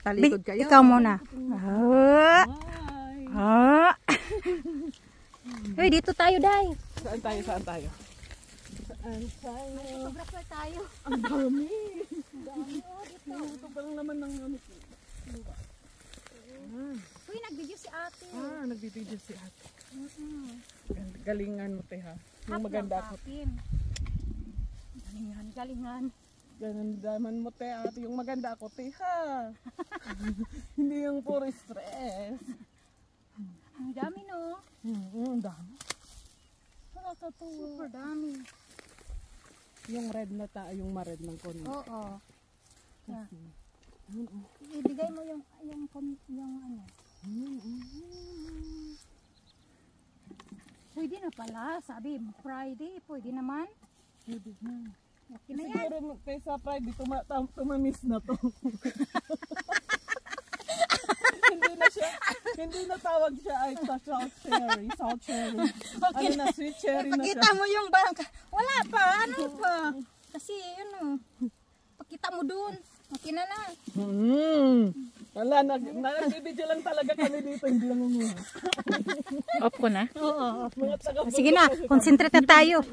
Talikod kayo. Ikaw muna. Uy, dito tayo, Day. Saan tayo? Saan tayo? Photographer tayo. Ang dami. Ito pa lang naman ng ano. Uy, nag-video si ate. Nagbibideo si ate. Galingan mo, te, ha? Yung maganda ako. Galingan. Ganun mo, te, ate. Yung maganda ako, te, ha? Hindi yung puro stress. Ang dami, no? Ang dami. Super dami. Yung red na yung ma-red ng konti. Oo. Ibigay mo yung ano. Pwede na pala. Sabi, Friday. Pwede naman. Pwede na. Okay na yan. Siguro sa Friday, tumamis na to. Hindi na tawag siya ay salt cherry. Okay. Ano na, sweet cherry na siya. Pakita mo yung bangka. Wala pa. Ano pa? Kasi, pakita mo dun. Okay na na. Wala, nagbibidyo lang talaga kami dito. Hindi lang umuha. Off ko na? Oo. Sige na, concentrate na tayo.